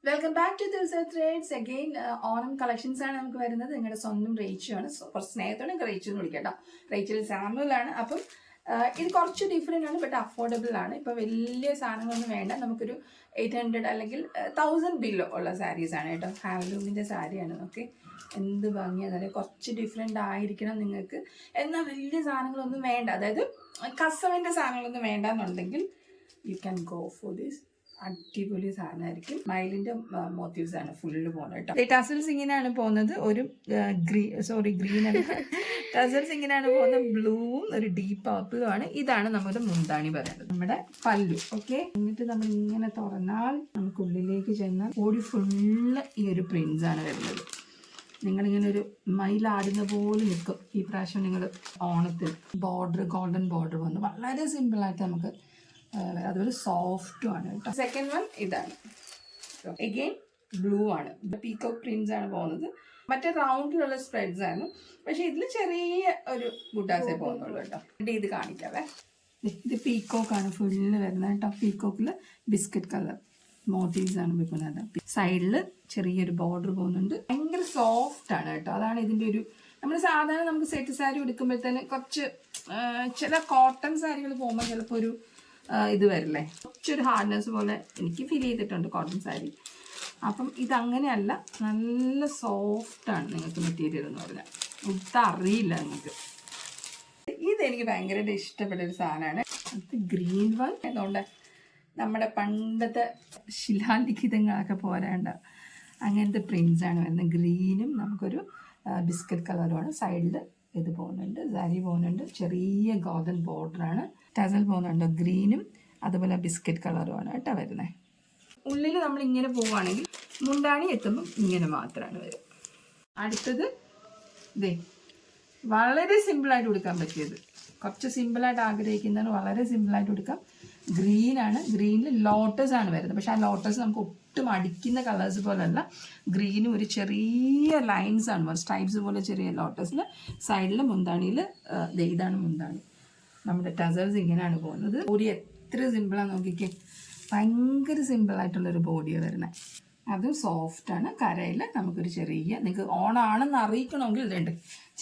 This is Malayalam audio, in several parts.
Welcome back to Dilsa Threads. Again Onam collections ആണ് നമുക്ക് വരുന്നത്. നിങ്ങളുടെ സ്വന്തം റേച്ചു ആണ്. കുറച്ച് സ്നേഹത്തോടെ നിങ്ങൾക്ക് റേച്ചു എന്ന് വിളിക്കാം കേട്ടോ. റേച്ചൽ സാമുവലാണ്. അപ്പം ഇത് കുറച്ച് ഡിഫറെൻ്റ് ആണ്, ബട്ട് അഫോർഡബിൾ ആണ്. ഇപ്പോൾ വലിയ സാധനങ്ങളൊന്നും വേണ്ട. നമുക്കൊരു 800 അല്ലെങ്കിൽ 1000 ബില്ലോ ഉള്ള സാരീസാണ് കേട്ടോ. ഹാൻഡ്ലൂമിൻ്റെ സാരിയാണ്. ഓക്കെ, എന്ത് ഭംഗിയാണ്. കുറച്ച് ഡിഫറെൻ്റ് ആയിരിക്കണം നിങ്ങൾക്ക്. എന്നാൽ വലിയ സാധനങ്ങളൊന്നും വേണ്ട, അതായത് കസവിൻ്റെ സാധനങ്ങളൊന്നും വേണ്ട എന്നുണ്ടെങ്കിൽ you can go for this. അടിപൊളി സാധനമായിരിക്കും. മയിലിൻ്റെ മോട്ടീവ്സ് ആണ് ഫുള്ള് പോകുന്നത് കേട്ടോ. ടസൽസ് ഇങ്ങനെയാണ് പോകുന്നത്. ഒരു ഗ്രീൻ അല്ല, ടസൽസ് ഇങ്ങനെയാണ് പോകുന്നത്. ബ്ലൂവും ഒരു ഡീപ്പ് പർപ്പിളും ആണ്. ഇതാണ് നമ്മുടെ മുന്താണി പറയുന്നത്, നമ്മുടെ പല്ലു. ഓക്കെ, എന്നിട്ട് നമ്മൾ ഇങ്ങനെ തുറന്നാൽ നമുക്കുള്ളിലേക്ക് ചെന്നാൽ ബോഡി ഫുള്ള് ഈ ഒരു പ്രിൻസ് ആണ് വരുന്നത്. നിങ്ങളിങ്ങനെ ഒരു മയിലാടുന്ന പോലെ നിൽക്കും. ഈ പ്രാവശ്യം നിങ്ങൾ ഓണത്തിൽ ഗോൾഡൻ ബോർഡർ വന്ന് വളരെ സിമ്പിളായിട്ട് നമുക്ക്, അതുപോലെ സോഫ്റ്റും ആണ് കേട്ടോ. സെക്കൻഡ് വൺ ഇതാണ്. എഗെയിൻ ബ്ലൂ ആണ്. പീകോക്ക് പ്രിന്റ്സ് ആണ് പോകുന്നത്. മറ്റേ റൗണ്ടിലുള്ള സ്പ്രെഡ്സ് ആണ്, പക്ഷെ ഇതിൽ ചെറിയ ഒരു ബുട്ടാസേ പോകുന്നുള്ളൂ കേട്ടോ. ഇത് കാണിക്കാവേ. ഇത് പീകോക്ക് ആണ് ഫുള്ള് വരുന്നത് കേട്ടോ. പീകോക്കിൽ ബിസ്ക്കറ്റ് കളർ മോട്ടീവ്സ് ആണ് വെക്കുന്നത്. സൈഡിൽ ചെറിയൊരു ബോർഡർ പോകുന്നുണ്ട്. ഭയങ്കര സോഫ്റ്റ് ആണ് കേട്ടോ. അതാണ് ഇതിൻ്റെ ഒരു, നമ്മൾ സാധാരണ നമുക്ക് സെറ്റ് സാരി എടുക്കുമ്പോഴത്തേന് കുറച്ച് ചില കോട്ടൺ സാരികൾ പോകുമ്പോൾ ചിലപ്പോൾ ഒരു ഇത് വരില്ലേ, കുറച്ചൊരു ഹാർഡ്നെസ് പോലെ എനിക്ക് ഫീൽ ചെയ്തിട്ടുണ്ട് കോട്ടൺ സാരി. അപ്പം ഇതങ്ങനെയല്ല, നല്ല സോഫ്റ്റാണ് നിങ്ങൾക്ക് മെറ്റീരിയൽ എന്ന് പറഞ്ഞാൽ. ഇതറിയില്ല നിങ്ങൾക്ക്. ഇതെനിക്ക് ഭയങ്കരമായിട്ട് ഇഷ്ടപ്പെട്ട ഒരു സാധനമാണ്. അത് ഗ്രീൻ വൺ. അതുകൊണ്ട് നമ്മുടെ പണ്ടത്തെ ശിലാലിഖിതങ്ങളൊക്കെ പോരാണ്ട അങ്ങനത്തെ പ്രിൻസാണ് വരുന്നത്. ഗ്രീനും നമുക്കൊരു ബിസ്ക്കറ്റ് കളറുമാണ്. സൈഡിൽ ഇത് പോകുന്നുണ്ട്, സാരി പോകുന്നുണ്ട്. ചെറിയ ഗോൾഡൻ ബോർഡറാണ്. ടസൽ പോകുന്നുണ്ട്. ഗ്രീനും അതുപോലെ ബിസ്ക്കറ്റ് കളറുമാണ് കേട്ടോ വരുന്നത്. ഉള്ളിൽ നമ്മൾ ഇങ്ങനെ പോവുകയാണെങ്കിൽ മുണ്ടാണി എത്തുമ്പം ഇങ്ങനെ മാത്രമാണ് വരും. അടുത്തത് ഇതേ, വളരെ സിമ്പിളായിട്ട് കൊടുക്കാൻ പറ്റിയത്. കുറച്ച് സിമ്പിളായിട്ട് ആഗ്രഹിക്കുന്നതാണ്, വളരെ സിമ്പിളായിട്ട് കൊടുക്കാം. ഗ്രീനാണ്. ഗ്രീനിൽ ലോട്ടസ് ആണ് വരുന്നത്. പക്ഷെ ആ ലോട്ടസ് നമുക്ക് ഒട്ടും അടിക്കുന്ന കളേഴ്സ് പോലെയല്ല. ഗ്രീനും ഒരു ചെറിയ ലൈൻസ് ആണ്, സ്ട്രൈപ്സ് പോലെ ചെറിയ ലോട്ടസിൽ. സൈഡിൽ മുന്താണിയിൽ ഇതാണ് മുന്താണി. നമ്മുടെ ടസൽസ് ഇങ്ങനെയാണ് പോകുന്നത്. ബോഡി എത്ര സിമ്പിളാണ് നോക്കിക്കേ. ഭയങ്കര സിമ്പിളായിട്ടുള്ളൊരു ബോഡിയാണ് വരുന്നത്. അതും സോഫ്റ്റാണ്. കരയിൽ നമുക്കൊരു ചെറിയ, നിങ്ങൾക്ക് ഓണാണെന്ന് അറിയിക്കണമെങ്കിൽ രണ്ട്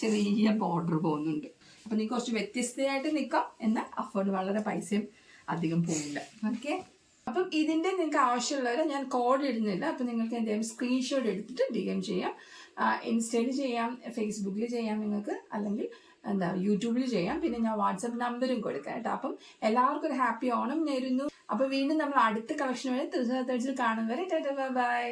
ചെറിയ ബോർഡർ പോകുന്നുണ്ട്. അപ്പോൾ നിങ്ങൾക്ക് കുറച്ച് വ്യത്യസ്തമായിട്ട് നിൽക്കാം, എന്നാൽ അഫോർഡ് വളരെ പൈസയും അധികം പോകില്ല. ഓക്കെ, അപ്പം ഇതിൻ്റെ നിങ്ങൾക്ക് ആവശ്യമുള്ളവർ ഞാൻ കോഡ് ഇടുന്നില്ല. അപ്പം നിങ്ങൾക്ക് എന്തെങ്കിലും സ്ക്രീൻഷോട്ട് എടുത്തിട്ട് DM ചെയ്യാം. ഇൻസ്റ്റയിൽ ചെയ്യാം, ഫേസ്ബുക്കിൽ ചെയ്യാം നിങ്ങൾക്ക്, അല്ലെങ്കിൽ യൂട്യൂബിൽ ചെയ്യാം. പിന്നെ ഞാൻ വാട്സപ്പ് നമ്പറും കൊടുക്കാം കേട്ടോ. അപ്പം എല്ലാവർക്കും ഒരു ഹാപ്പി ഓണം നേരുന്നു. അപ്പോൾ വീണ്ടും നമ്മൾ അടുത്ത കളക്ഷൻ വരെ തീർച്ചയായിട്ടും കാണും വരെ. ബൈ.